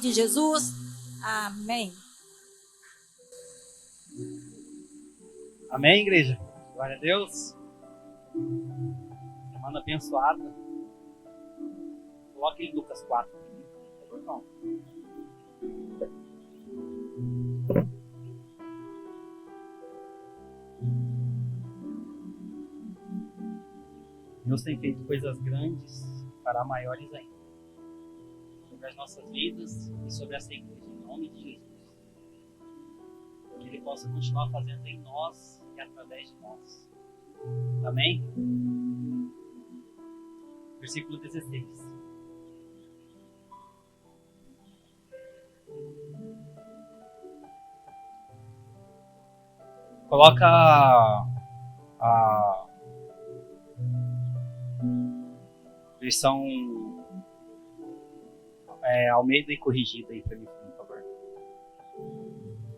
de Jesus. Amém. Amém, igreja? Glória a Deus. Semana abençoada. Coloque em Lucas 4. Por favor, Deus tem feito coisas grandes, fará maiores ainda. Sobre as nossas vidas e sobre essa igreja, em nome de Jesus. Que Ele possa continuar fazendo em nós e através de nós. Amém? Versículo 16. Coloca a versão Almeida e corrigida aí para mim, por favor.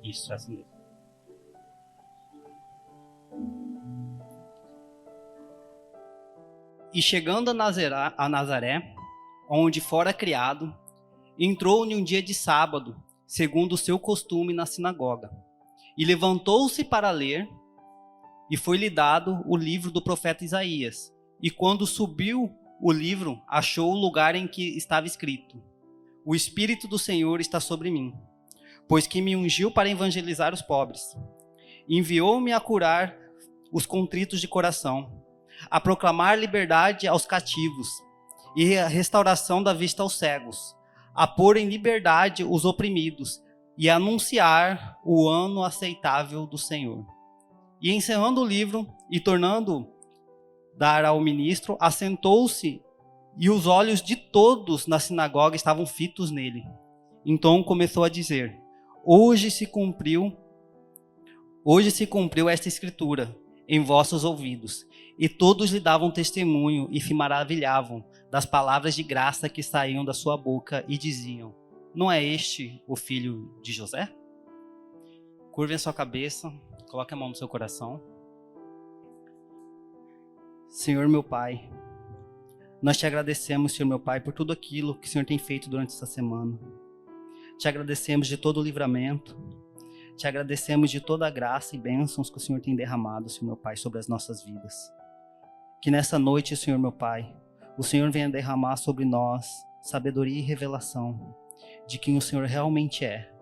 Isso, é assim mesmo. E chegando a Nazaré, onde fora criado, entrou em um dia de sábado, segundo o seu costume, na sinagoga. E levantou-se para ler, e foi-lhe dado o livro do profeta Isaías. E quando subiu o livro, achou o lugar em que estava escrito: O Espírito do Senhor está sobre mim, pois que me ungiu para evangelizar os pobres. Enviou-me a curar os contritos de coração, a proclamar liberdade aos cativos e a restauração da vista aos cegos, a pôr em liberdade os oprimidos e a anunciar o ano aceitável do Senhor. E encerrando o livro e tornando dar ao ministro, assentou-se, e os olhos de todos na sinagoga estavam fitos nele. Então começou a dizer: Hoje se cumpriu esta escritura em vossos ouvidos. E todos lhe davam testemunho e se maravilhavam das palavras de graça que saíam da sua boca e diziam: Não é este o filho de José? Curve a sua cabeça, coloque a mão no seu coração. Senhor meu Pai, nós te agradecemos, Senhor meu Pai, por tudo aquilo que o Senhor tem feito durante essa semana. Te agradecemos de todo o livramento. Te agradecemos de toda a graça e bênçãos que o Senhor tem derramado, Senhor meu Pai, sobre as nossas vidas. Que nessa noite, Senhor meu Pai, o Senhor venha derramar sobre nós sabedoria e revelação de quem o Senhor realmente é.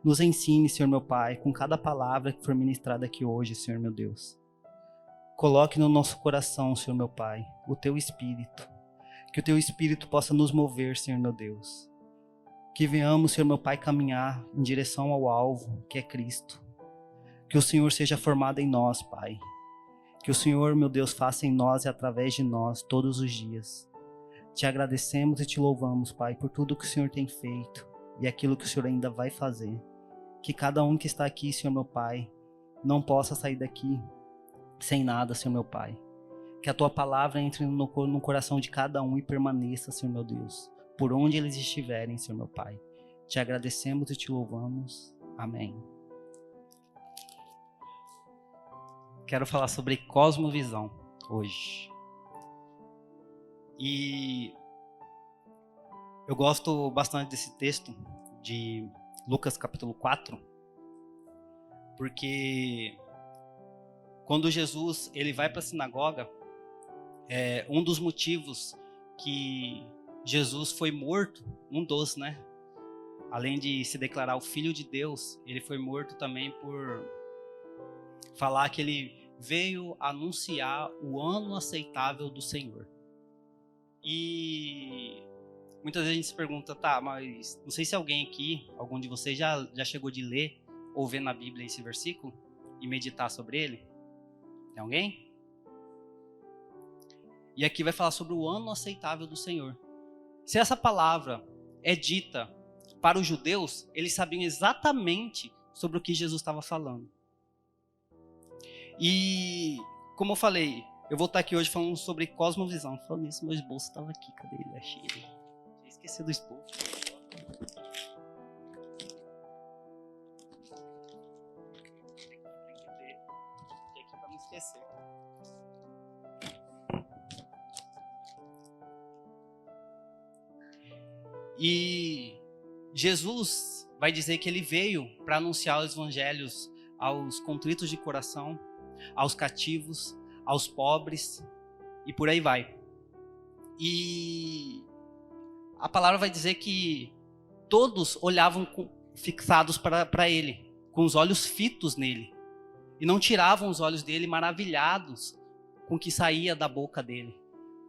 Nos ensine, Senhor meu Pai, com cada palavra que for ministrada aqui hoje, Senhor meu Deus. Coloque no nosso coração, Senhor meu Pai, o Teu Espírito. Que o Teu Espírito possa nos mover, Senhor meu Deus. Que venhamos, Senhor meu Pai, caminhar em direção ao alvo, que é Cristo. Que o Senhor seja formado em nós, Pai. Que o Senhor, meu Deus, faça em nós e através de nós todos os dias. Te agradecemos e te louvamos, Pai, por tudo que o Senhor tem feito e aquilo que o Senhor ainda vai fazer. Que cada um que está aqui, Senhor meu Pai, não possa sair daqui sem nada, Senhor meu Pai. Que a Tua palavra entre no coração de cada um e permaneça, Senhor meu Deus, por onde eles estiverem, Senhor meu Pai. Te agradecemos e te louvamos. Amém. Quero falar sobre cosmovisão hoje. E eu gosto bastante desse texto de Lucas capítulo 4, porque quando Jesus ele vai para a sinagoga, um dos motivos que Jesus foi morto, um dos, né? Além de se declarar o Filho de Deus, ele foi morto também por falar que ele veio anunciar o ano aceitável do Senhor. E muitas vezes a gente se pergunta, tá, mas não sei se alguém aqui, algum de vocês já chegou de ler ou ver na Bíblia esse versículo e meditar sobre ele? Tem alguém? E aqui vai falar sobre o ano aceitável do Senhor. Se essa palavra é dita para os judeus, eles sabiam exatamente sobre o que Jesus estava falando. E, como eu falei, eu vou estar aqui hoje falando sobre cosmovisão. Falando nisso, meu esboço estava aqui. Cadê ele? Achei ele. Tinha esquecido do esboço. Tem que ter aqui para não esquecer. E Jesus vai dizer que ele veio para anunciar os evangelhos aos contritos de coração, aos cativos, aos pobres e por aí vai. E a palavra vai dizer que todos olhavam fixados para ele, com os olhos fitos nele, e não tiravam os olhos dele, maravilhados com o que saía da boca dele,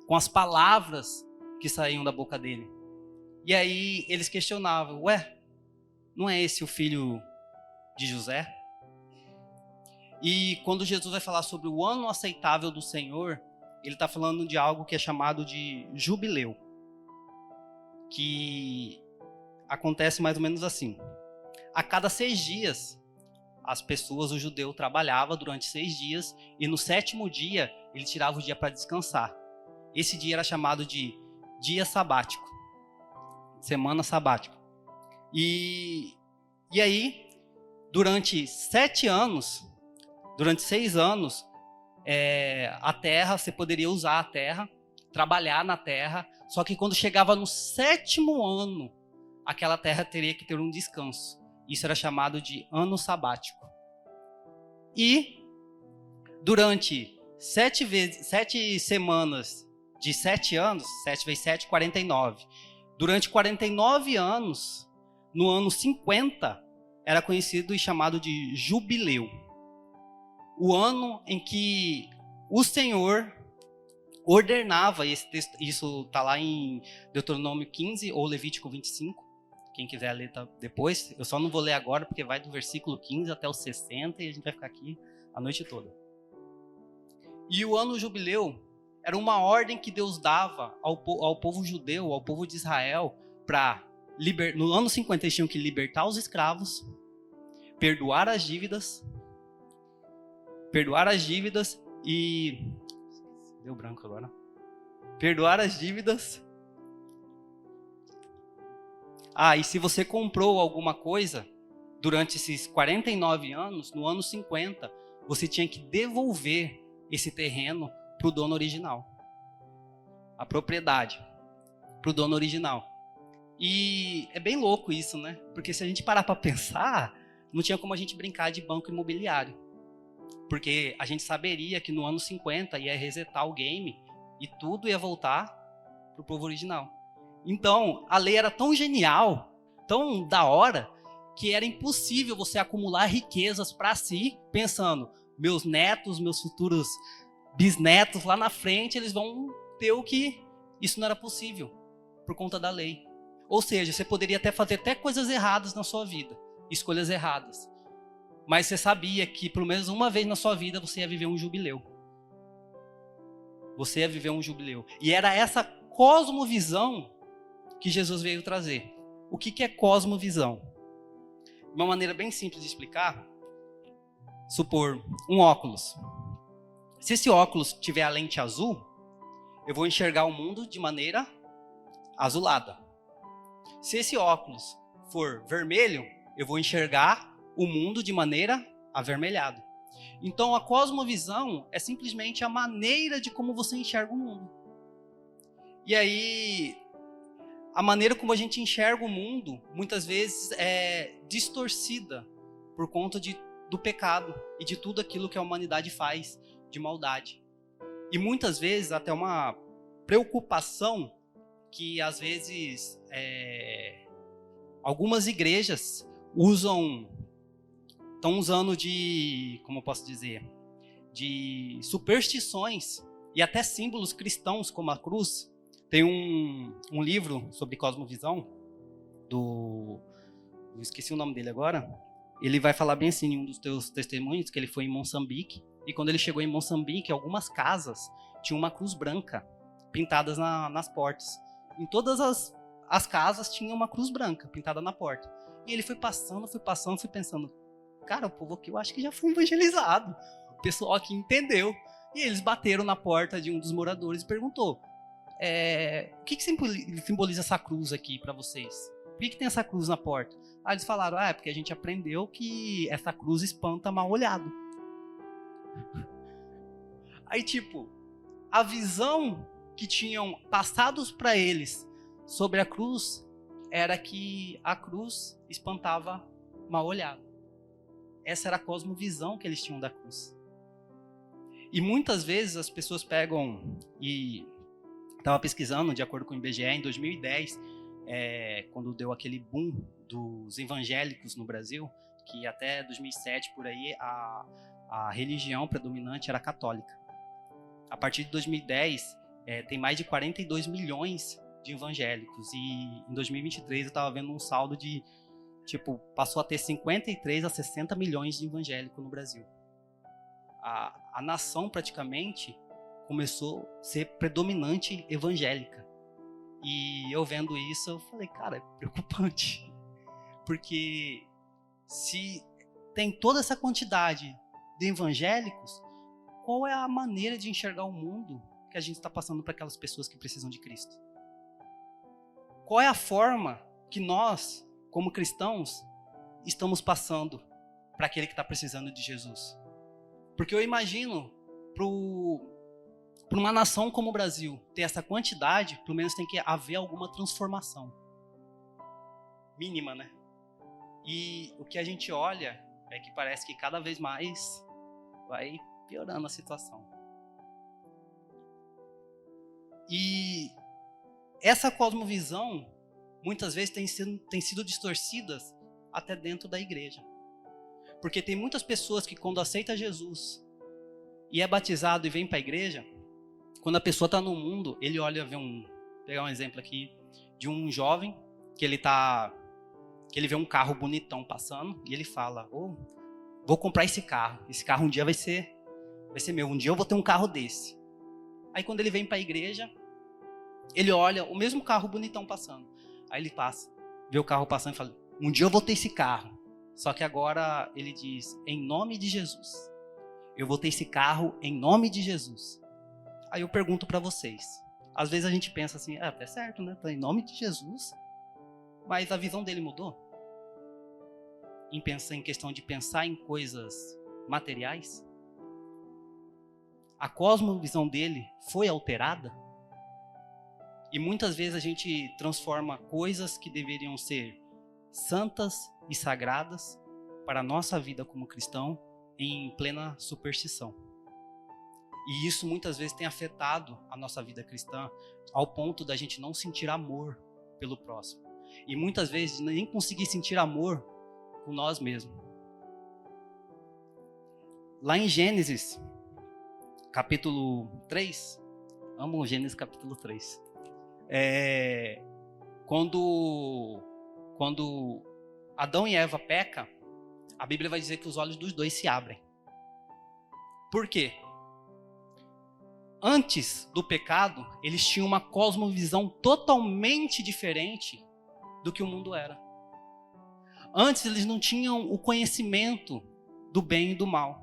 com as palavras que saíam da boca dele. E aí eles questionavam: ué, não é esse o filho de José? E quando Jesus vai falar sobre o ano aceitável do Senhor, ele está falando de algo que é chamado de jubileu, que acontece mais ou menos assim: a cada 6 dias, as pessoas, o judeu, trabalhava durante 6 dias, e no 7º dia, ele tirava o dia para descansar. Esse dia era chamado de dia sabático, semana sabática. E aí, durante 6 anos, a terra, você poderia usar a terra, trabalhar na terra, só que quando chegava no 7º ano, aquela terra teria que ter um descanso. Isso era chamado de ano sabático. E durante 7 semanas de 7 anos, 7 vezes 7, 49. Durante 49 anos, no ano 50, era conhecido e chamado de jubileu. O ano em que o Senhor ordenava, esse texto, isso está lá em Deuteronômio 15 ou Levítico 25, quem quiser ler depois. Eu só não vou ler agora, porque vai do versículo 15 até o 60, e a gente vai ficar aqui a noite toda. E o ano jubileu era uma ordem que Deus dava ao povo judeu, ao povo de Israel, para, no ano 50, eles tinham que libertar os escravos, perdoar as dívidas e... Deu branco agora. Perdoar as dívidas. E se você comprou alguma coisa durante esses 49 anos, no ano 50, você tinha que devolver esse terreno para o dono original. A propriedade para o dono original. E é bem louco isso, né? Porque se a gente parar para pensar, não tinha como a gente brincar de banco imobiliário. Porque a gente saberia que no ano 50 ia resetar o game e tudo ia voltar para o povo original. Então, a lei era tão genial, tão da hora, que era impossível você acumular riquezas para si, pensando: meus netos, meus futuros bisnetos lá na frente, eles vão ter o que... Isso não era possível, por conta da lei. Ou seja, você poderia até fazer coisas erradas na sua vida, escolhas erradas. Mas você sabia que, pelo menos uma vez na sua vida, você ia viver um jubileu. Você ia viver um jubileu. E era essa cosmovisão que Jesus veio trazer. O que é cosmovisão? Uma maneira bem simples de explicar: supor um óculos. Se esse óculos tiver a lente azul, eu vou enxergar o mundo de maneira azulada. Se esse óculos for vermelho, eu vou enxergar o mundo de maneira avermelhada. Então, a cosmovisão é simplesmente a maneira de como você enxerga o mundo. E aí, a maneira como a gente enxerga o mundo, muitas vezes é distorcida por conta do pecado e de tudo aquilo que a humanidade faz de maldade. E muitas vezes até uma preocupação que às vezes algumas igrejas estão usando de, como eu posso dizer, de superstições e até símbolos cristãos como a cruz. Tem um livro sobre cosmovisão eu esqueci o nome dele agora. Ele vai falar bem assim em um dos teus testemunhos, que ele foi em Moçambique, e quando ele chegou em Moçambique, algumas casas tinham uma cruz branca pintadas nas portas. Em todas as casas tinha uma cruz branca pintada na porta. E ele foi passando, fui pensando: cara, o povo aqui eu acho que já foi evangelizado. O pessoal aqui entendeu. E eles bateram na porta de um dos moradores e perguntou: o que simboliza essa cruz aqui para vocês? Por que tem essa cruz na porta? Aí eles falaram: é porque a gente aprendeu que essa cruz espanta mal olhado. Aí, a visão que tinham passados para eles sobre a cruz era que a cruz espantava mal olhado. Essa era a cosmovisão que eles tinham da cruz. E muitas vezes as pessoas pegam e... Estava pesquisando, de acordo com o IBGE, em 2010, quando deu aquele boom dos evangélicos no Brasil, que até 2007, por aí, a religião predominante era católica. A partir de 2010, tem mais de 42 milhões de evangélicos. E em 2023 eu estava vendo um saldo de, passou a ter 53 a 60 milhões de evangélicos no Brasil. A nação praticamente começou a ser predominante evangélica. E eu vendo isso, eu falei, cara, é preocupante. Porque se tem toda essa quantidade de evangélicos, qual é a maneira de enxergar o mundo que a gente está passando para aquelas pessoas que precisam de Cristo? Qual é a forma que nós, como cristãos, estamos passando para aquele que está precisando de Jesus? Porque eu imagino, para uma nação como o Brasil ter essa quantidade, pelo menos tem que haver alguma transformação. Mínima, né? E o que a gente olha é que parece que cada vez mais vai piorando a situação. E essa cosmovisão, muitas vezes, tem sido distorcidas até dentro da igreja. Porque tem muitas pessoas que quando aceita Jesus e é batizado e vem para a igreja, quando a pessoa está no mundo, ele olha, pegar um exemplo aqui, de um jovem que ele vê um carro bonitão passando e ele fala, vou comprar esse carro um dia vai ser meu, um dia eu vou ter um carro desse. Aí quando ele vem para a igreja, ele olha o mesmo carro bonitão passando, aí ele passa, vê o carro passando e fala, um dia eu vou ter esse carro, só que agora ele diz, em nome de Jesus, eu vou ter esse carro em nome de Jesus. Aí eu pergunto para vocês, às vezes a gente pensa assim, até certo, né? Tá em nome de Jesus, mas a visão dele mudou? Em questão de pensar em coisas materiais? A cosmovisão dele foi alterada? E muitas vezes a gente transforma coisas que deveriam ser santas e sagradas para a nossa vida como cristão em plena superstição. E isso muitas vezes tem afetado a nossa vida cristã ao ponto da gente não sentir amor pelo próximo. E muitas vezes nem conseguir sentir amor com nós mesmos. Lá em Gênesis, capítulo 3, amo Gênesis capítulo 3. Quando Adão e Eva pecam, a Bíblia vai dizer que os olhos dos dois se abrem. Por quê? Antes do pecado, eles tinham uma cosmovisão totalmente diferente do que o mundo era. Antes, eles não tinham o conhecimento do bem e do mal.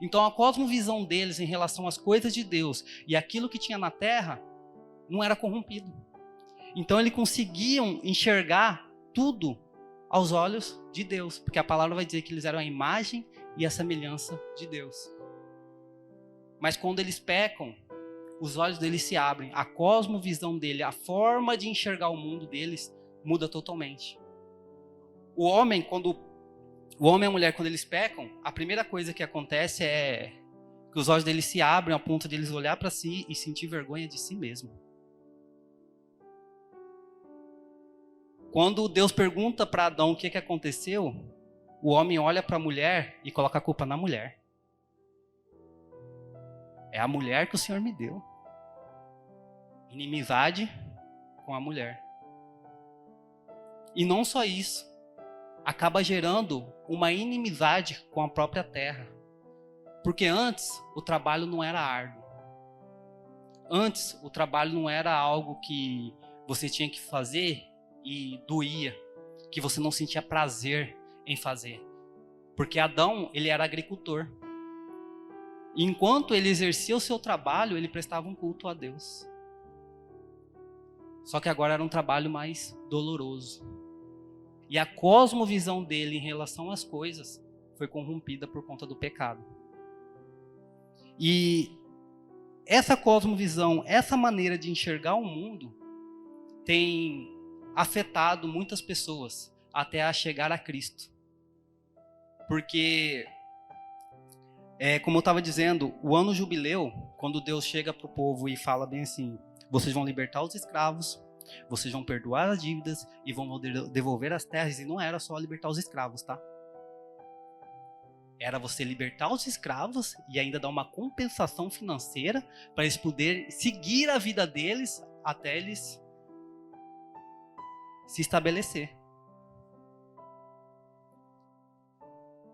Então, a cosmovisão deles em relação às coisas de Deus e aquilo que tinha na terra não era corrompido. Então, eles conseguiam enxergar tudo aos olhos de Deus, porque a palavra vai dizer que eles eram a imagem e a semelhança de Deus. Mas quando eles pecam, os olhos deles se abrem, a cosmovisão dele, a forma de enxergar o mundo deles muda totalmente. O homem e a mulher, quando eles pecam, a primeira coisa que acontece é que os olhos deles se abrem ao ponto de eles olhar para si e sentir vergonha de si mesmo. Quando Deus pergunta para Adão o que aconteceu, o homem olha para a mulher e coloca a culpa na mulher. É a mulher que o Senhor me deu. Inimizade com a mulher. E não só isso, acaba gerando uma inimizade com a própria terra. Porque antes o trabalho não era árduo. Antes o trabalho não era algo que você tinha que fazer e doía, que você não sentia prazer em fazer. Porque Adão, ele era agricultor. E enquanto ele exercia o seu trabalho, ele prestava um culto a Deus. Só que agora era um trabalho mais doloroso. E a cosmovisão dele em relação às coisas foi corrompida por conta do pecado. E essa cosmovisão, essa maneira de enxergar o mundo, tem afetado muitas pessoas até a chegar a Cristo. Porque, como eu estava dizendo, o ano jubileu, quando Deus chega para o povo e fala bem assim, vocês vão libertar os escravos, vocês vão perdoar as dívidas e vão devolver as terras. E não era só libertar os escravos, tá? Era você libertar os escravos e ainda dar uma compensação financeira para eles poderem seguir a vida deles até eles se estabelecer.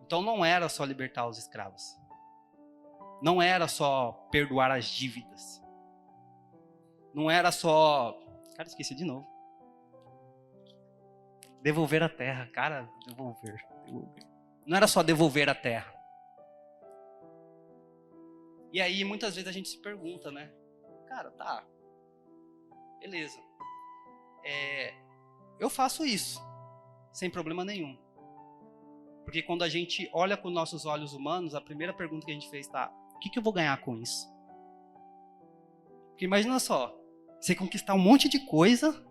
Então não era só libertar os escravos. Não era só perdoar as dívidas. Não era só... Cara, esqueci de novo. Devolver a terra. Cara, devolver. Não era só devolver a terra. E aí, muitas vezes a gente se pergunta, né? Cara, tá. Beleza. Eu faço isso. Sem problema nenhum. Porque quando a gente olha com nossos olhos humanos, a primeira pergunta que a gente fez tá: o que eu vou ganhar com isso? Porque imagina só, você conquistar um monte de coisa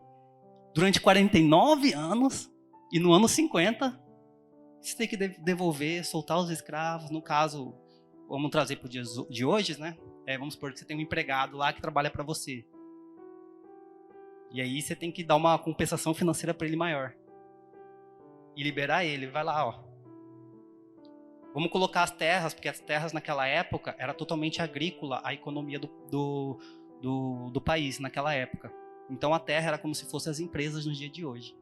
durante 49 anos e no ano 50 você tem que devolver, soltar os escravos. No caso, vamos trazer para o dia de hoje, né? Vamos supor que você tem um empregado lá que trabalha para você. E aí você tem que dar uma compensação financeira para ele maior. E liberar ele. Vai lá, ó. Vamos colocar as terras, porque as terras naquela época era totalmente agrícola, a economia do país naquela época. Então a terra era como se fossem as empresas no dia de hoje.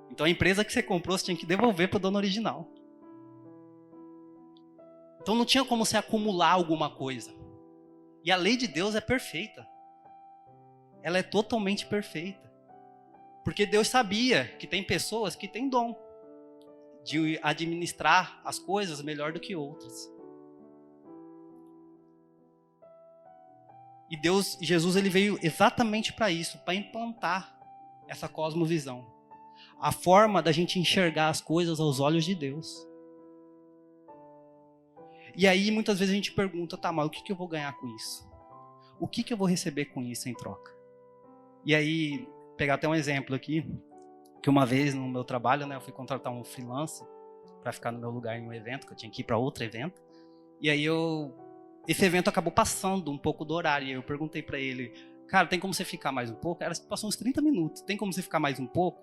Então a empresa que você comprou, você tinha que devolver para o dono original. Então não tinha como você acumular alguma coisa. E a lei de Deus é perfeita. Ela é totalmente perfeita. Porque Deus sabia que tem pessoas que têm dom de administrar as coisas melhor do que outras. E Jesus, ele veio exatamente para isso, para implantar essa cosmovisão. A forma da gente enxergar as coisas aos olhos de Deus. E aí, muitas vezes a gente pergunta, tá, mas o que eu vou ganhar com isso? O que eu vou receber com isso em troca? E aí, pegar até um exemplo aqui, que uma vez no meu trabalho, né, eu fui contratar um freelancer para ficar no meu lugar em um evento, que eu tinha que ir para outro evento. E aí esse evento acabou passando um pouco do horário. E eu perguntei para ele, cara, tem como você ficar mais um pouco? Passou uns 30 minutos. Tem como você ficar mais um pouco?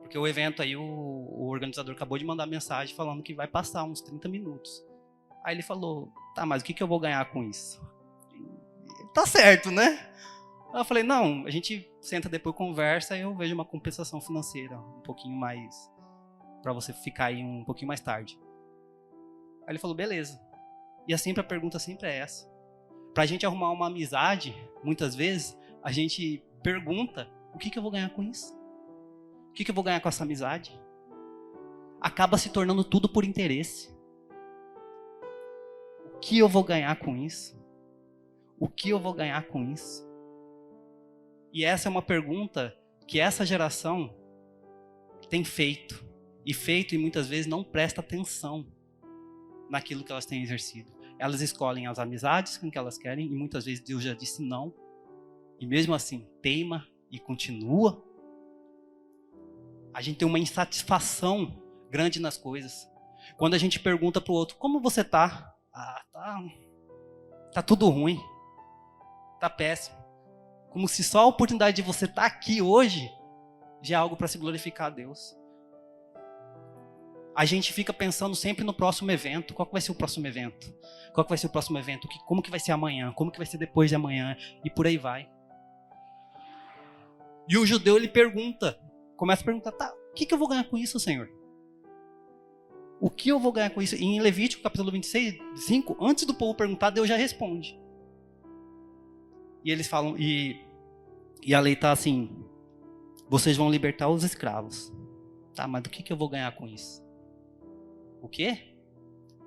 Porque o evento aí, o organizador acabou de mandar mensagem falando que vai passar uns 30 minutos. Aí ele falou, tá, mas o que eu vou ganhar com isso? Tá certo, né? Aí eu falei, não, a gente senta depois, conversa e eu vejo uma compensação financeira um pouquinho mais, para você ficar aí um pouquinho mais tarde. Aí ele falou, beleza. E a pergunta sempre é essa. Pra gente arrumar uma amizade, muitas vezes, a gente pergunta, o que eu vou ganhar com isso? O que eu vou ganhar com essa amizade? Acaba se tornando tudo por interesse. O que eu vou ganhar com isso? O que eu vou ganhar com isso? E essa é uma pergunta que essa geração tem feito. E muitas vezes não presta atenção naquilo que elas têm exercido. Elas escolhem as amizades com que elas querem e muitas vezes Deus já disse não. E mesmo assim teima e continua. A gente tem uma insatisfação grande nas coisas. Quando a gente pergunta para o outro, como você tá? Tá tudo ruim. Tá péssimo. Como se só a oportunidade de você estar aqui hoje já é algo para se glorificar a Deus. A gente fica pensando sempre no próximo evento. Qual que vai ser o próximo evento? Qual que vai ser o próximo evento? Como que vai ser amanhã? Como que vai ser depois de amanhã? E por aí vai. E o judeu, ele começa a perguntar, tá, o que eu vou ganhar com isso, Senhor? O que eu vou ganhar com isso? E em Levítico, capítulo 26, 5, antes do povo perguntar, Deus já responde. E eles falam, e a lei está assim, vocês vão libertar os escravos. Tá, mas do que eu vou ganhar com isso? O quê?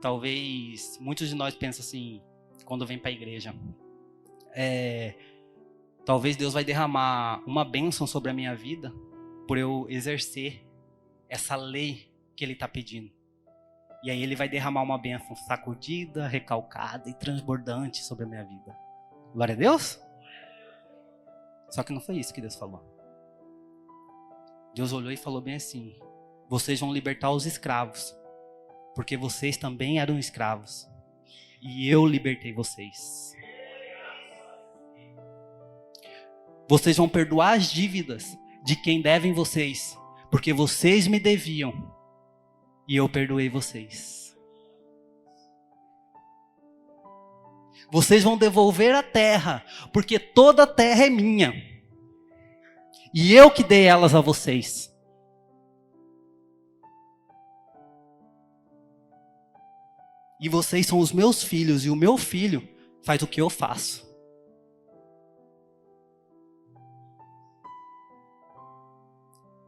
Talvez muitos de nós pensam assim, quando vem para a igreja, talvez Deus vai derramar uma bênção sobre a minha vida por eu exercer essa lei que Ele está pedindo. E aí Ele vai derramar uma bênção sacudida, recalcada e transbordante sobre a minha vida. Glória a Deus? Só que não foi isso que Deus falou. Deus olhou e falou bem assim: vocês vão libertar os escravos, porque vocês também eram escravos. E eu libertei vocês. Vocês vão perdoar as dívidas de quem devem vocês, porque vocês me deviam e eu perdoei vocês. Vocês vão devolver a terra, porque toda a terra é minha. E eu que dei elas a vocês. E vocês são os meus filhos, e o meu filho faz o que eu faço.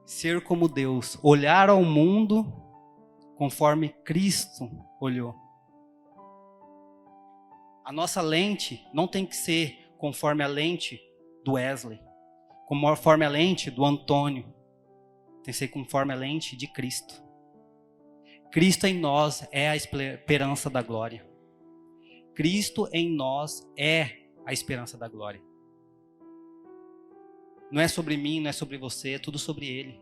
Ser como Deus, olhar ao mundo conforme Cristo olhou. A nossa lente não tem que ser conforme a lente do Wesley, conforme a lente do Antônio. Tem que ser conforme a lente de Cristo. Cristo em nós é a esperança da glória. Cristo em nós é a esperança da glória. Não é sobre mim, não é sobre você, é tudo sobre Ele.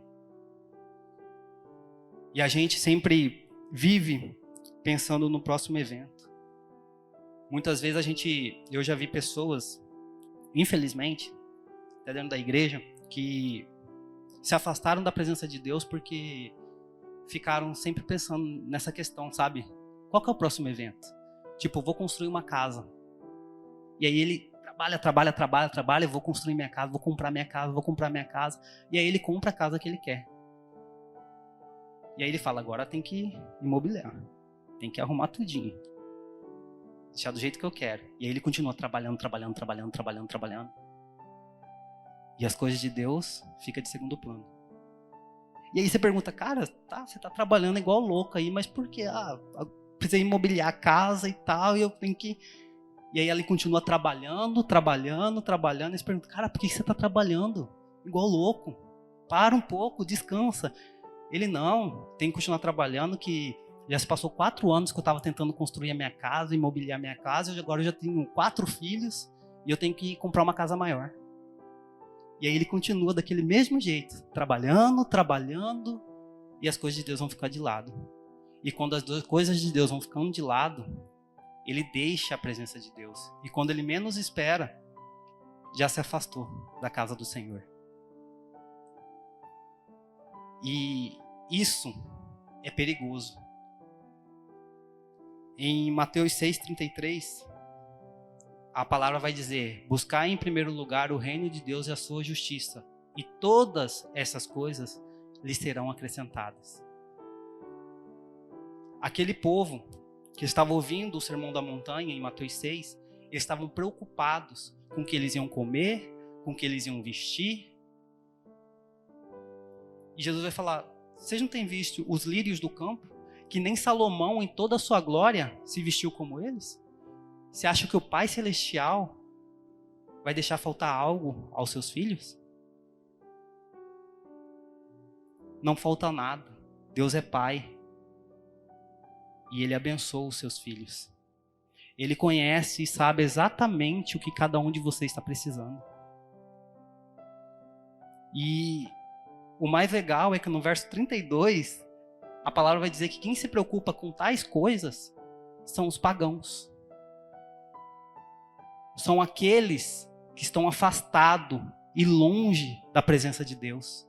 E a gente sempre vive pensando no próximo evento. Muitas vezes eu já vi pessoas, infelizmente, até dentro da igreja, que se afastaram da presença de Deus porque ficaram sempre pensando nessa questão, sabe? Qual que é o próximo evento? Tipo, vou construir uma casa. E aí ele trabalha, vou construir minha casa, vou comprar minha casa. E aí ele compra a casa que ele quer. E aí ele fala, agora tem que imobiliar. Tem que arrumar tudinho. Deixar do jeito que eu quero. E aí ele continua trabalhando. E as coisas de Deus ficam de segundo plano. E aí você pergunta, cara, você tá trabalhando igual louco aí, mas por quê? Precisei imobiliar a casa e tal, e eu tenho que... E aí ele continua trabalhando. E você pergunta, cara, por que você tá trabalhando igual louco? Para um pouco, descansa. Ele não, tem que continuar trabalhando, que já se passou 4 anos que eu estava tentando construir a minha casa, imobiliar a minha casa, agora eu já tenho 4 filhos e eu tenho que comprar uma casa maior. E aí ele continua daquele mesmo jeito, trabalhando, e as coisas de Deus vão ficar de lado. E quando as coisas de Deus vão ficando de lado, ele deixa a presença de Deus. E quando ele menos espera, já se afastou da casa do Senhor. E isso é perigoso. Em Mateus 6,33, a palavra vai dizer: buscai em primeiro lugar o reino de Deus e a sua justiça, e todas essas coisas lhes serão acrescentadas. Aquele povo que estava ouvindo o sermão da montanha em Mateus 6, eles estavam preocupados com o que eles iam comer, com o que eles iam vestir. E Jesus vai falar: vocês não têm visto os lírios do campo? Que nem Salomão em toda a sua glória se vestiu como eles? Você acha que o Pai Celestial vai deixar faltar algo aos seus filhos? Não falta nada. Deus é Pai. E Ele abençoa os seus filhos. Ele conhece e sabe exatamente o que cada um de vocês está precisando. E o mais legal é que no verso 32, a palavra vai dizer que quem se preocupa com tais coisas são os pagãos. São aqueles que estão afastados e longe da presença de Deus.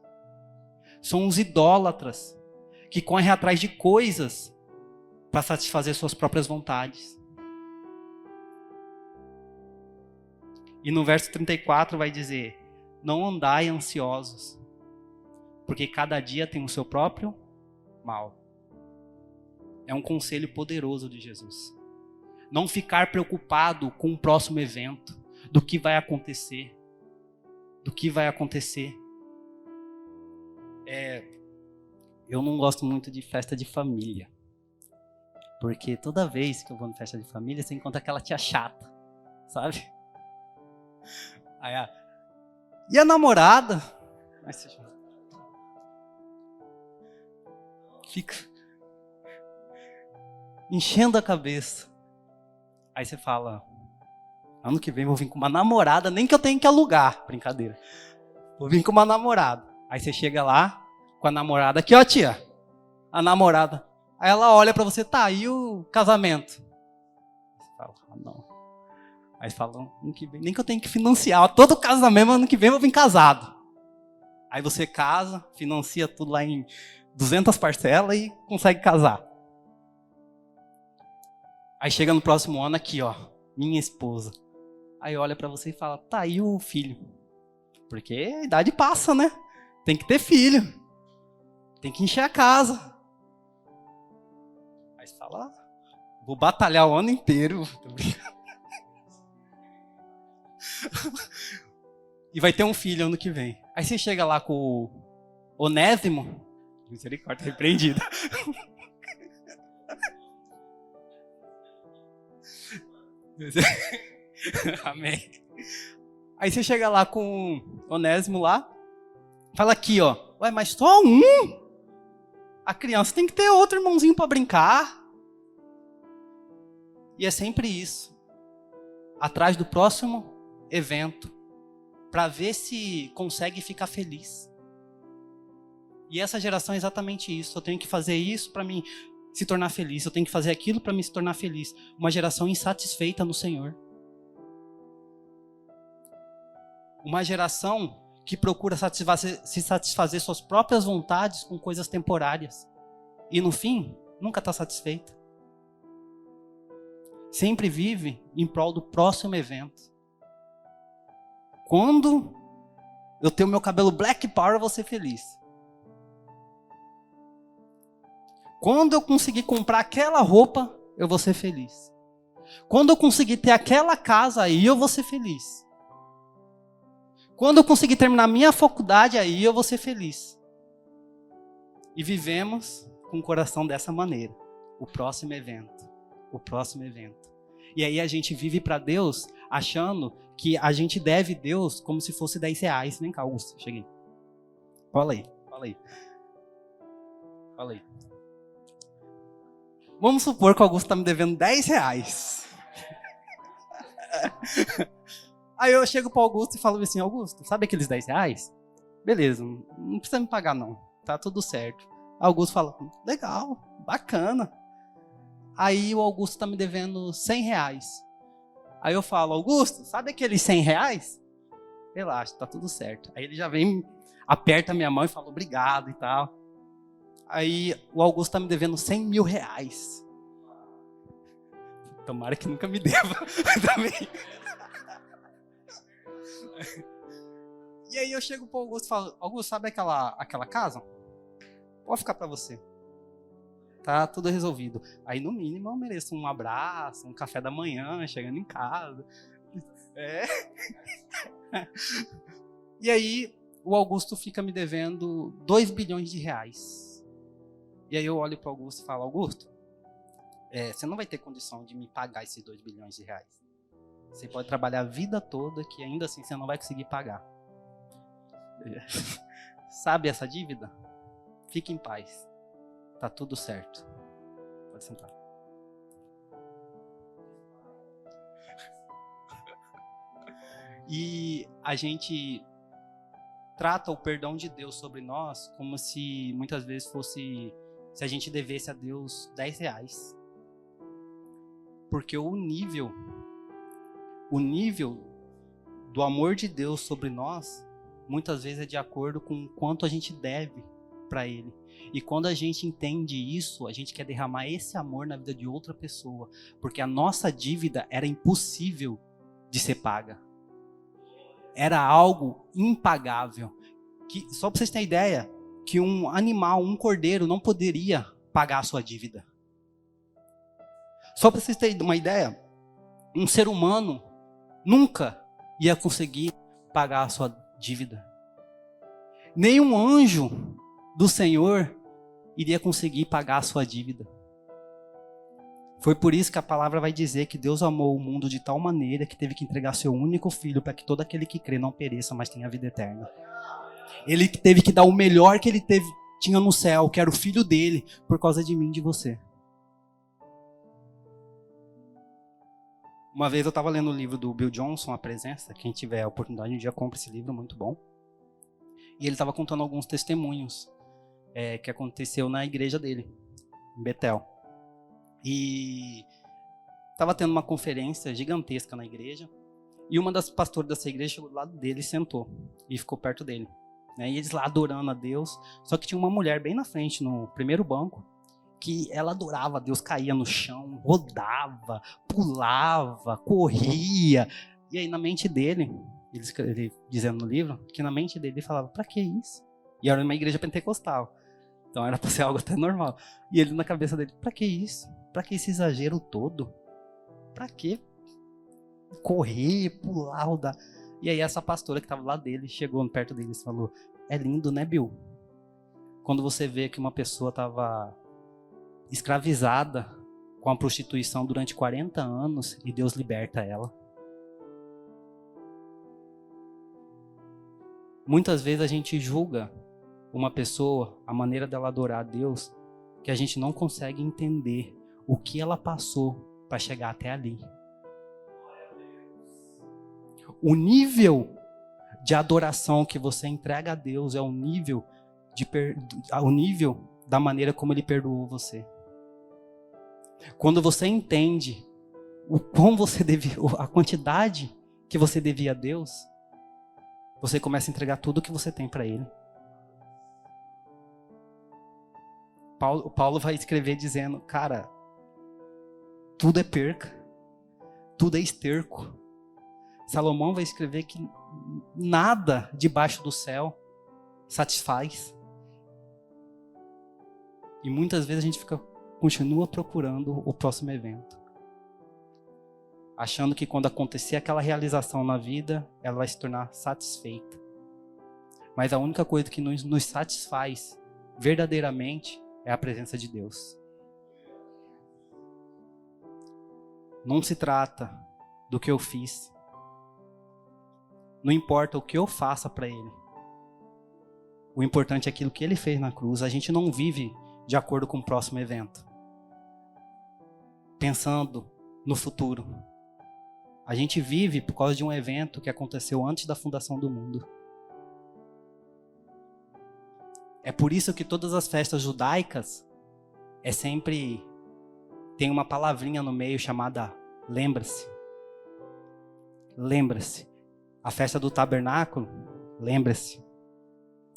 São os idólatras que correm atrás de coisas para satisfazer suas próprias vontades. E no verso 34 vai dizer: não andai ansiosos, porque cada dia tem o seu próprio mal. É um conselho poderoso de Jesus. Não ficar preocupado com o próximo evento, do que vai acontecer. Eu não gosto muito de festa de família, porque toda vez que eu vou em festa de família, você encontra aquela tia chata, sabe? E a namorada? Fica enchendo a cabeça. Aí você fala: ano que vem vou vir com uma namorada, nem que eu tenha que alugar. Brincadeira. Vou vir com uma namorada. Aí você chega lá, com a namorada. Aqui, ó, tia. A namorada. Aí ela olha pra você, tá, e o casamento? Você fala, não. Aí falam, ano que vem, nem que eu tenho que financiar. Todo casamento, ano que vem eu vou vir casado. Aí você casa, financia tudo lá em 200 parcelas e consegue casar. Aí chega no próximo ano aqui, ó, minha esposa. Aí olha pra você e fala, tá, e o filho? Porque a idade passa, né? Tem que ter filho. Tem que encher a casa. Aí você fala, vou batalhar o ano inteiro. E vai ter um filho ano que vem. Aí você chega lá com o Onésimo. Misericórdia, repreendido. Amém. Aí você chega lá com o Onésimo lá. Fala aqui, ó. Ué, mas só um? A criança tem que ter outro irmãozinho para brincar. E é sempre isso. Atrás do próximo evento. Para ver se consegue ficar feliz. E essa geração é exatamente isso. Eu tenho que fazer isso para me se tornar feliz. Eu tenho que fazer aquilo para me se tornar feliz. Uma geração insatisfeita no Senhor. Uma geração que procura se satisfazer suas próprias vontades com coisas temporárias. E no fim, nunca está satisfeita. Sempre vive em prol do próximo evento. Quando eu tenho meu cabelo Black Power, eu vou ser feliz. Quando eu conseguir comprar aquela roupa, eu vou ser feliz. Quando eu conseguir ter aquela casa, aí eu vou ser feliz. Quando eu conseguir terminar minha faculdade, aí eu vou ser feliz. E vivemos com o coração dessa maneira. O próximo evento. O próximo evento. E aí a gente vive para Deus achando que a gente deve Deus como se fosse R$10. Vem cá, Augusto, cheguei. Fala aí. Vamos supor que o Augusto está me devendo R$10. Aí eu chego para o Augusto e falo assim, Augusto, sabe aqueles R$10? Beleza, não precisa me pagar não, tá tudo certo. Augusto fala, legal, bacana. Aí o Augusto está me devendo R$100. Aí eu falo, Augusto, sabe aqueles R$100? Relaxa, tá tudo certo. Aí ele já vem, aperta a minha mão e fala, obrigado e tal. Aí o Augusto tá me devendo R$100.000. Tomara que nunca me deva também. E aí eu chego pro Augusto e falo, Augusto, sabe aquela casa? Pode ficar pra você. Tá tudo resolvido. Aí no mínimo eu mereço um abraço, um café da manhã, chegando em casa. É. E aí o Augusto fica me devendo R$2 bilhões. E aí eu olho pro Augusto e falo, Augusto, você não vai ter condição de me pagar esses R$2 bilhões. Você pode trabalhar a vida toda que ainda assim você não vai conseguir pagar. Sabe essa dívida? Fique em paz. Tá tudo certo. Pode sentar. E a gente trata o perdão de Deus sobre nós como se muitas vezes fosse, se a gente devesse a Deus R$10. Porque o nível do amor de Deus sobre nós, muitas vezes é de acordo com o quanto a gente deve para Ele. E quando a gente entende isso, a gente quer derramar esse amor na vida de outra pessoa, porque a nossa dívida era impossível de ser paga. Era algo impagável. Só para vocês terem ideia, que um animal, um cordeiro, não poderia pagar a sua dívida. Só para vocês terem uma ideia, um ser humano nunca ia conseguir pagar a sua dívida. Nenhum anjo do Senhor iria conseguir pagar a sua dívida. Foi por isso que a palavra vai dizer que Deus amou o mundo de tal maneira que teve que entregar seu único filho para que todo aquele que crê não pereça, mas tenha vida eterna. Ele teve que dar o melhor que ele tinha no céu, que era o filho dele, por causa de mim e de você. Uma vez eu estava lendo o livro do Bill Johnson, A Presença. Quem tiver a oportunidade, um dia compra esse livro, muito bom. E ele estava contando alguns testemunhos que aconteceu na igreja dele, em Betel. E estava tendo uma conferência gigantesca na igreja, e uma das pastoras dessa igreja chegou do lado dele e sentou, e ficou perto dele. Né? E eles lá adorando a Deus, só que tinha uma mulher bem na frente, no primeiro banco, que ela adorava a Deus, caía no chão, rodava, pulava, corria. E aí na mente dele, ele dizendo no livro, que na mente dele ele falava, pra que isso? E era uma igreja pentecostal, então era pra ser algo até normal. E ele na cabeça dele, pra que isso? Pra que esse exagero todo? Pra que correr, pular, rodar? E aí essa pastora que estava lá dele, chegou perto dele e falou, é lindo, né, Bill? Quando você vê que uma pessoa estava escravizada com a prostituição durante 40 anos e Deus liberta ela. Muitas vezes a gente julga uma pessoa, a maneira dela adorar a Deus, que a gente não consegue entender o que ela passou para chegar até ali. O nível de adoração que você entrega a Deus é o nível da maneira como Ele perdoou você. Quando você entende a quantidade que você devia a Deus, você começa a entregar tudo que você tem para Ele. Paulo vai escrever dizendo, cara, tudo é perca, tudo é esterco. Salomão vai escrever que nada debaixo do céu satisfaz. E muitas vezes a gente continua procurando o próximo evento, achando que quando acontecer aquela realização na vida, ela vai se tornar satisfeita. Mas a única coisa que nos satisfaz verdadeiramente é a presença de Deus. Não se trata do que eu fiz. Não importa o que eu faça para Ele. O importante é aquilo que Ele fez na cruz. A gente não vive de acordo com o próximo evento, pensando no futuro. A gente vive por causa de um evento que aconteceu antes da fundação do mundo. É por isso que todas as festas judaicas sempre tem uma palavrinha no meio chamada lembra-se. Lembra-se. A festa do tabernáculo, lembra-se.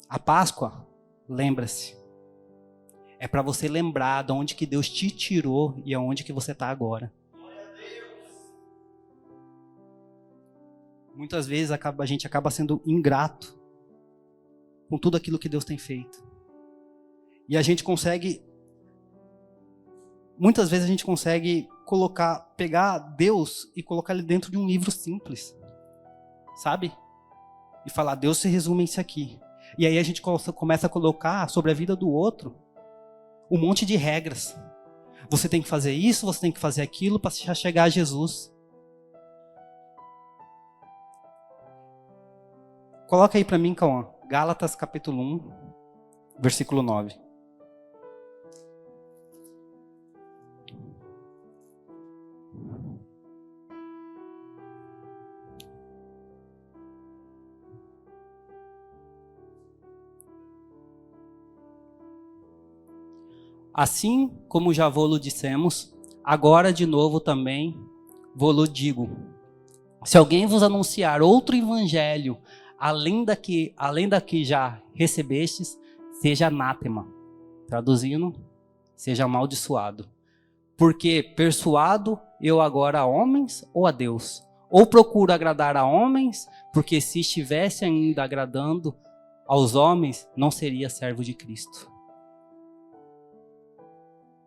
A Páscoa, lembra-se. É para você lembrar de onde que Deus te tirou e aonde que você está agora. Muitas vezes a gente acaba sendo ingrato com tudo aquilo que Deus tem feito. E a gente consegue, muitas vezes a gente consegue pegar Deus e colocar ele dentro de um livro simples. Sabe? E falar, Deus se resume isso aqui. E aí a gente começa a colocar sobre a vida do outro um monte de regras. Você tem que fazer isso, você tem que fazer aquilo para chegar a Jesus. Coloca aí para mim, Cauã, Gálatas capítulo 1, versículo 9. Assim como já vou-lo dissemos, agora de novo também vou-lo digo. Se alguém vos anunciar outro evangelho, além da que já recebestes, seja anátema. Traduzindo, seja amaldiçoado. Porque persuado eu agora a homens ou a Deus? Ou procuro agradar a homens, porque se estivesse ainda agradando aos homens, não seria servo de Cristo.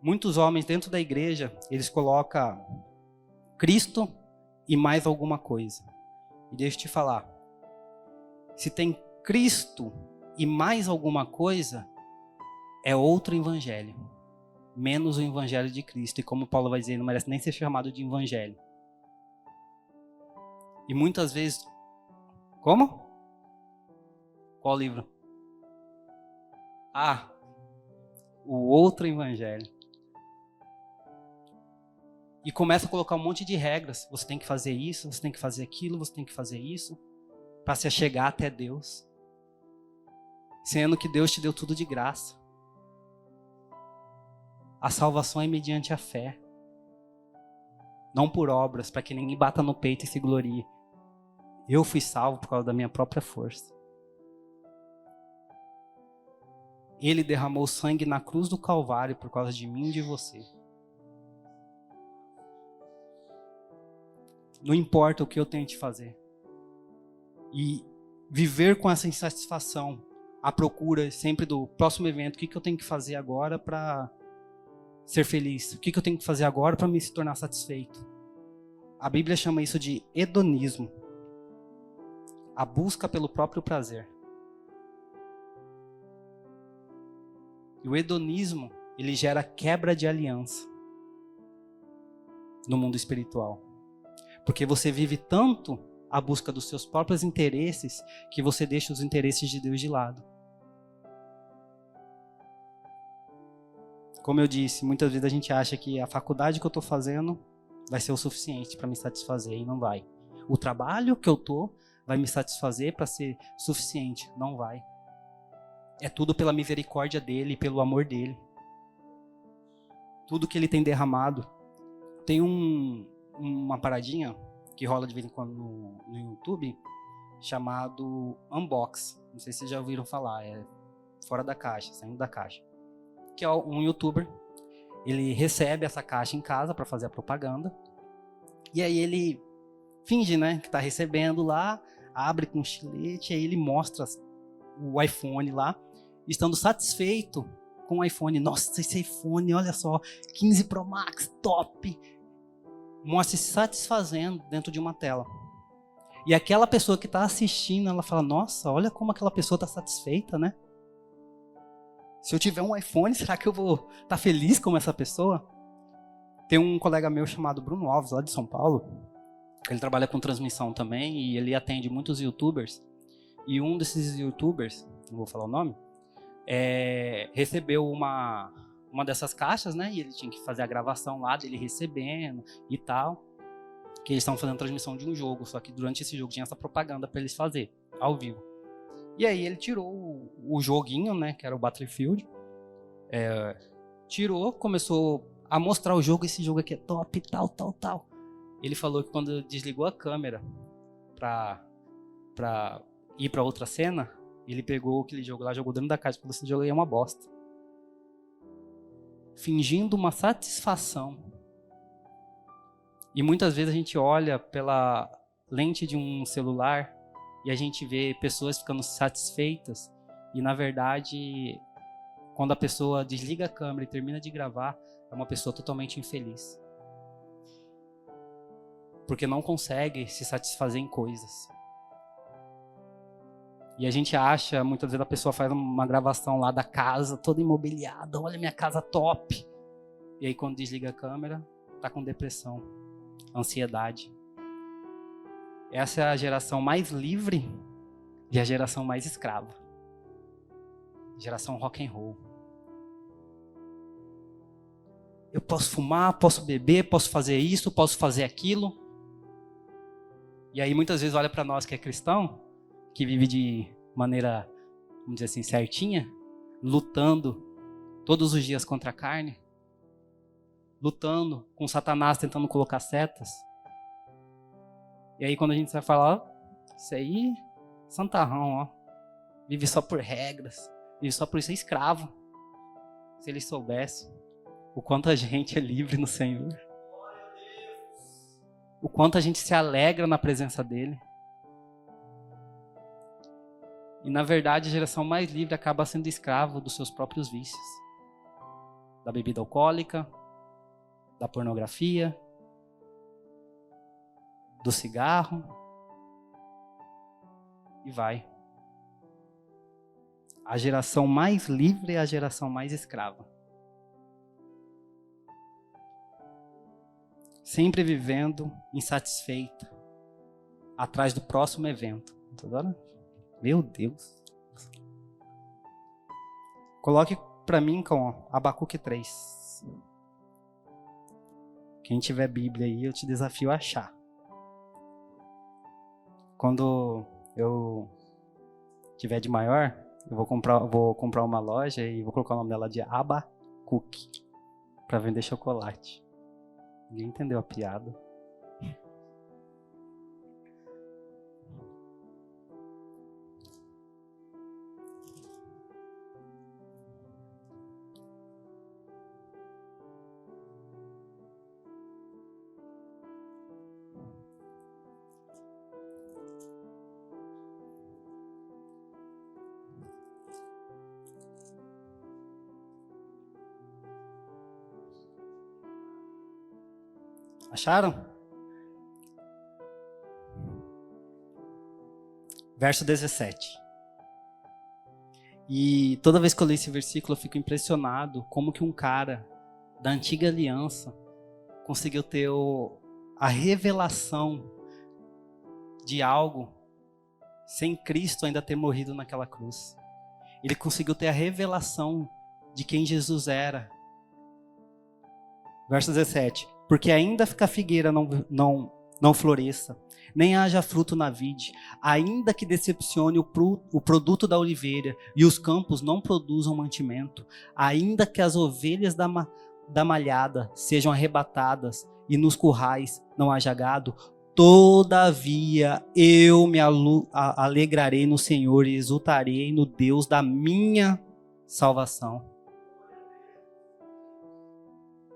Muitos homens dentro da igreja, eles colocam Cristo e mais alguma coisa. E deixa eu te falar, se tem Cristo e mais alguma coisa, é outro evangelho. Menos o evangelho de Cristo. E como Paulo vai dizer, não merece nem ser chamado de evangelho. E muitas vezes... Como? Qual livro? O outro evangelho. E começa a colocar um monte de regras. Você tem que fazer isso, você tem que fazer aquilo, você tem que fazer isso, para se chegar até Deus. Sendo que Deus te deu tudo de graça. A salvação é mediante a fé. Não por obras, para que ninguém bata no peito e se glorie. Eu fui salvo por causa da minha própria força. Ele derramou sangue na cruz do Calvário por causa de mim e de você. Não importa o que eu tente fazer. E viver com essa insatisfação, à procura sempre do próximo evento, o que eu tenho que fazer agora para ser feliz? O que eu tenho que fazer agora para me se tornar satisfeito? A Bíblia chama isso de hedonismo. A busca pelo próprio prazer. E o hedonismo, ele gera quebra de aliança no mundo espiritual. Porque você vive tanto a busca dos seus próprios interesses que você deixa os interesses de Deus de lado. Como eu disse, muitas vezes a gente acha que a faculdade que eu estou fazendo vai ser o suficiente para me satisfazer e não vai. O trabalho que eu estou vai me satisfazer para ser suficiente, não vai. É tudo pela misericórdia dele, pelo amor dele. Tudo que ele tem derramado. Tem uma paradinha que rola de vez em quando no YouTube, chamado Unbox. Não sei se vocês já ouviram falar, é fora da caixa, saindo da caixa. Que é um youtuber, ele recebe essa caixa em casa para fazer a propaganda, e aí ele finge, né, que está recebendo lá, abre com um estilete, e aí ele mostra o iPhone lá, estando satisfeito com o iPhone. Nossa, esse iPhone, olha só, 15 Pro Max, top! Mostra se satisfazendo dentro de uma tela. E aquela pessoa que está assistindo, ela fala, nossa, olha como aquela pessoa está satisfeita, né? Se eu tiver um iPhone, será que eu vou estar feliz como essa pessoa? Tem um colega meu chamado Bruno Alves, lá de São Paulo. Ele trabalha com transmissão também e ele atende muitos youtubers. E um desses youtubers, não vou falar o nome, recebeu uma dessas caixas, né? E ele tinha que fazer a gravação lá dele recebendo e tal. Que eles estavam fazendo transmissão de um jogo, só que durante esse jogo tinha essa propaganda para eles fazer, ao vivo. E aí ele tirou o joguinho, né? Que era o Battlefield. Tirou, começou a mostrar o jogo. Esse jogo aqui é top, tal. Ele falou que quando desligou a câmera pra ir pra outra cena, ele pegou aquele jogo lá, jogou dentro da caixa, porque esse jogo aí é uma bosta. Fingindo uma satisfação. E muitas vezes a gente olha pela lente de um celular e a gente vê pessoas ficando satisfeitas e, na verdade, quando a pessoa desliga a câmera e termina de gravar, é uma pessoa totalmente infeliz. Porque não consegue se satisfazer em coisas. E a gente acha, muitas vezes a pessoa faz uma gravação lá da casa, toda imobiliada, olha minha casa top. E aí quando desliga a câmera, tá com depressão, ansiedade. Essa é a geração mais livre e a geração mais escrava. Geração rock and roll. Eu posso fumar, posso beber, posso fazer isso, posso fazer aquilo. E aí muitas vezes olha para nós que é cristão, que vive de maneira, vamos dizer assim, certinha, lutando todos os dias contra a carne, lutando com Satanás, tentando colocar setas. E aí quando a gente vai falar, ó, isso aí, santarrão, ó, vive só por regras, vive só por ser escravo. Se eles soubessem o quanto a gente é livre no Senhor, o quanto a gente se alegra na presença dele. E na verdade a geração mais livre acaba sendo escravo dos seus próprios vícios. Da bebida alcoólica, da pornografia, do cigarro, e vai. A geração mais livre é a geração mais escrava. Sempre vivendo insatisfeita, atrás do próximo evento. Agora, meu Deus. Coloque para mim com Abacuque 3. Quem tiver Bíblia aí, eu te desafio a achar. Quando eu tiver de maior, eu vou comprar uma loja e vou colocar o nome dela de Abacuque. para vender chocolate. Ninguém entendeu a piada. Acharam? Verso 17. E toda vez que eu leio esse versículo, eu fico impressionado como que um cara da antiga aliança conseguiu ter a revelação de algo sem Cristo ainda ter morrido naquela cruz. Ele conseguiu ter a revelação de quem Jesus era. Verso 17. Porque ainda que a figueira não floresça, nem haja fruto na vide, ainda que decepcione o produto da oliveira e os campos não produzam mantimento, ainda que as ovelhas da malhada sejam arrebatadas e nos currais não haja gado, todavia eu me alegrarei no Senhor e exultarei no Deus da minha salvação.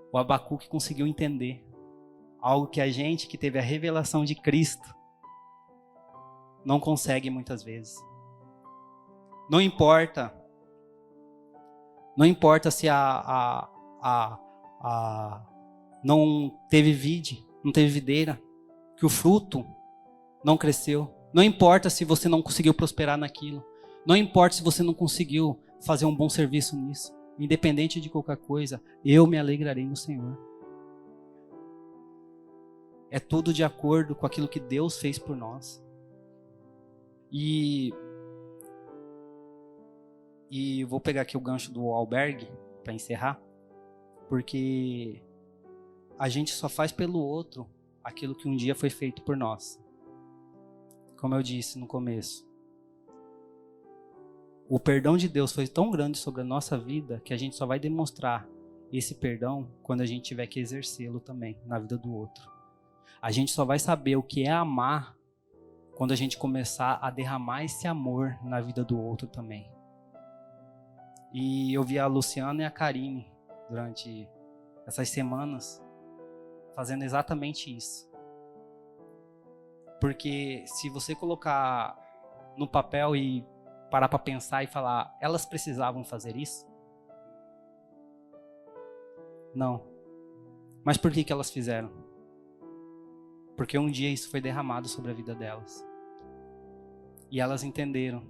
O Abacuque conseguiu entender algo que a gente que teve a revelação de Cristo não consegue muitas vezes. Não importa se não teve vide, não teve videira, que o fruto não cresceu. Não importa se você não conseguiu prosperar naquilo. Não importa se você não conseguiu fazer um bom serviço nisso. Independente de qualquer coisa, eu me alegrarei no Senhor. É tudo de acordo com aquilo que Deus fez por nós. E vou pegar aqui o gancho do albergue para encerrar, porque a gente só faz pelo outro aquilo que um dia foi feito por nós. Como eu disse no começo, o perdão de Deus foi tão grande sobre a nossa vida que a gente só vai demonstrar esse perdão quando a gente tiver que exercê-lo também na vida do outro. A gente só vai saber o que é amar quando a gente começar a derramar esse amor na vida do outro também. E eu vi a Luciana e a Karine durante essas semanas fazendo exatamente isso. Porque se você colocar no papel e parar para pensar e falar, elas precisavam fazer isso? Não. Mas por que elas fizeram? Porque um dia isso foi derramado sobre a vida delas. E elas entenderam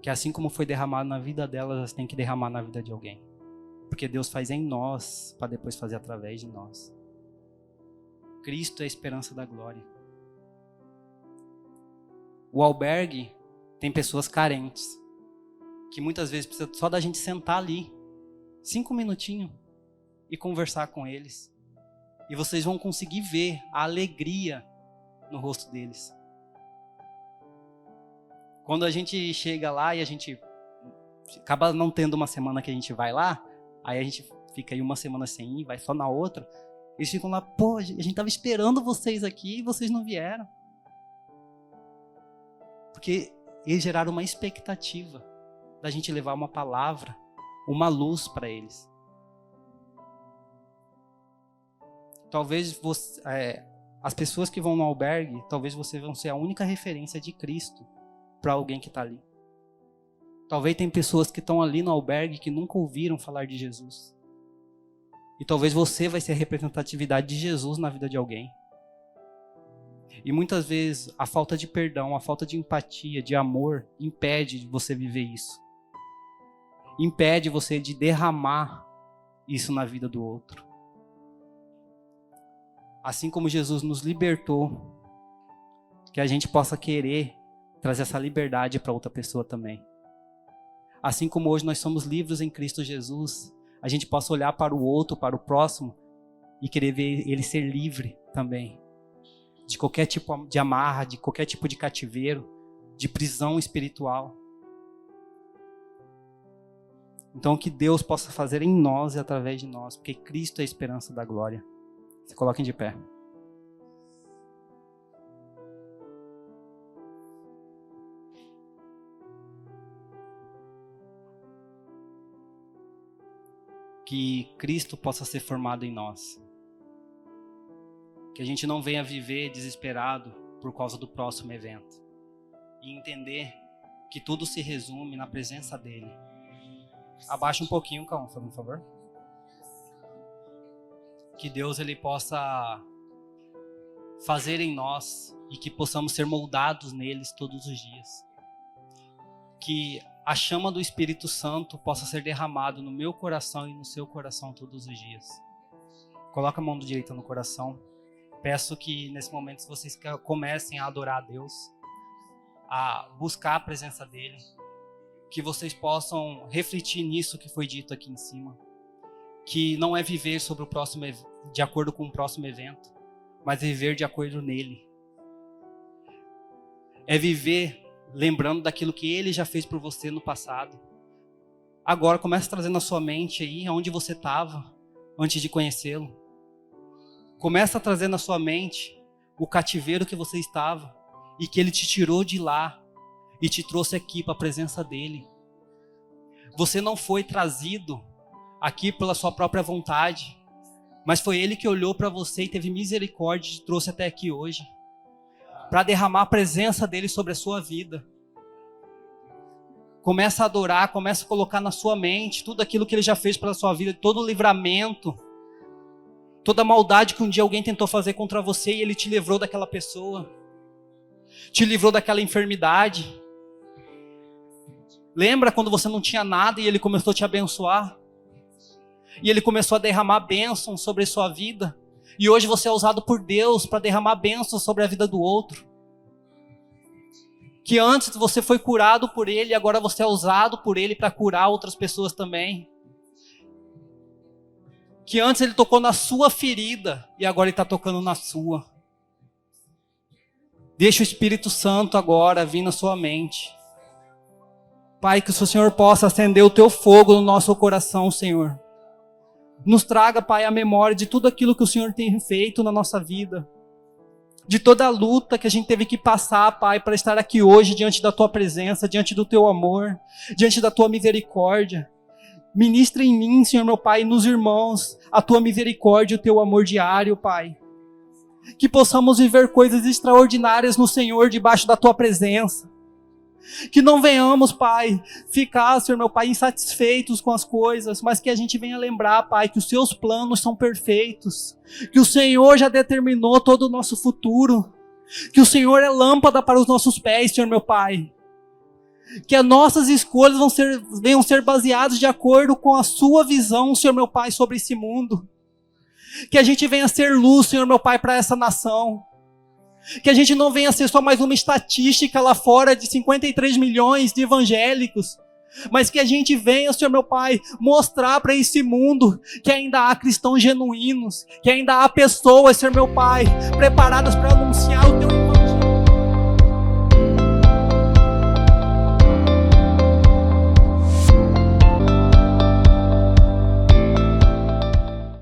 que assim como foi derramado na vida delas, elas têm que derramar na vida de alguém. Porque Deus faz em nós, para depois fazer através de nós. Cristo é a esperança da glória. O albergue tem pessoas carentes, que muitas vezes precisa só da gente sentar ali, 5 minutinhos, e conversar com eles. E vocês vão conseguir ver a alegria no rosto deles. Quando a gente chega lá e a gente acaba não tendo uma semana que a gente vai lá, aí a gente fica aí uma semana sem ir, vai só na outra, eles ficam lá, pô, a gente estava esperando vocês aqui e vocês não vieram. Porque eles geraram uma expectativa da gente levar uma palavra, uma luz para eles. Talvez as pessoas que vão no albergue, talvez vocês vão ser a única referência de Cristo para alguém que está ali. Talvez tem pessoas que estão ali no albergue que nunca ouviram falar de Jesus. E talvez você vai ser a representatividade de Jesus na vida de alguém. E muitas vezes a falta de perdão, a falta de empatia, de amor, impede de você viver isso. Impede você de derramar isso na vida do outro. Assim como Jesus nos libertou, que a gente possa querer trazer essa liberdade para outra pessoa também. Assim como hoje nós somos livres em Cristo Jesus, a gente possa olhar para o outro, para o próximo, e querer ver ele ser livre também. De qualquer tipo de amarra, de qualquer tipo de cativeiro, de prisão espiritual. Então, que Deus possa fazer em nós e através de nós, porque Cristo é a esperança da glória. Se coloquem de pé. Que Cristo possa ser formado em nós. Que a gente não venha viver desesperado por causa do próximo evento. E entender que tudo se resume na presença dele. Abaixa um pouquinho, Cão, por favor. Que Deus ele possa fazer em nós e que possamos ser moldados neles todos os dias. Que a chama do Espírito Santo possa ser derramado no meu coração e no seu coração todos os dias. Coloca a mão do direito no coração. Peço que nesse momento vocês comecem a adorar a Deus, a buscar a presença dele, que vocês possam refletir nisso que foi dito aqui em cima, que não é viver sobre o próximo, de acordo com o próximo evento, mas é viver de acordo nele. É viver lembrando daquilo que ele já fez por você no passado. Agora comece a trazer na sua mente aí onde você estava antes de conhecê-lo. Comece a trazer na sua mente o cativeiro que você estava e que ele te tirou de lá e te trouxe aqui para a presença dele. Você não foi trazido aqui pela sua própria vontade, mas foi ele que olhou para você e teve misericórdia e te trouxe até aqui hoje, para derramar a presença dele sobre a sua vida. Começa a adorar, começa a colocar na sua mente tudo aquilo que ele já fez pela sua vida, todo o livramento, toda a maldade que um dia alguém tentou fazer contra você e ele te livrou daquela pessoa, te livrou daquela enfermidade. Lembra quando você não tinha nada e ele começou a te abençoar? E ele começou a derramar bênçãos sobre a sua vida. E hoje você é usado por Deus para derramar bênçãos sobre a vida do outro. Que antes você foi curado por ele e agora você é usado por ele para curar outras pessoas também. Que antes ele tocou na sua ferida e agora ele está tocando na sua. Deixa o Espírito Santo agora vir na sua mente. Pai, que o Senhor possa acender o teu fogo no nosso coração, Senhor. Nos traga, Pai, a memória de tudo aquilo que o Senhor tem feito na nossa vida. De toda a luta que a gente teve que passar, Pai, para estar aqui hoje diante da tua presença, diante do teu amor, diante da tua misericórdia. Ministra em mim, Senhor meu Pai, e nos irmãos, a tua misericórdia e o teu amor diário, Pai. Que possamos viver coisas extraordinárias no Senhor, debaixo da tua presença. Que não venhamos, Pai, ficar, Senhor meu Pai, insatisfeitos com as coisas, mas que a gente venha lembrar, Pai, que os seus planos são perfeitos. Que o Senhor já determinou todo o nosso futuro. Que o Senhor é lâmpada para os nossos pés, Senhor meu Pai. Que as nossas escolhas venham ser baseadas de acordo com a sua visão, Senhor meu Pai, sobre esse mundo. Que a gente venha ser luz, Senhor meu Pai, para essa nação. Que a gente não venha ser só mais uma estatística lá fora de 53 milhões de evangélicos. Mas que a gente venha, Senhor meu Pai, mostrar para esse mundo que ainda há cristãos genuínos. Que ainda há pessoas, Senhor meu Pai, preparadas para anunciar o teu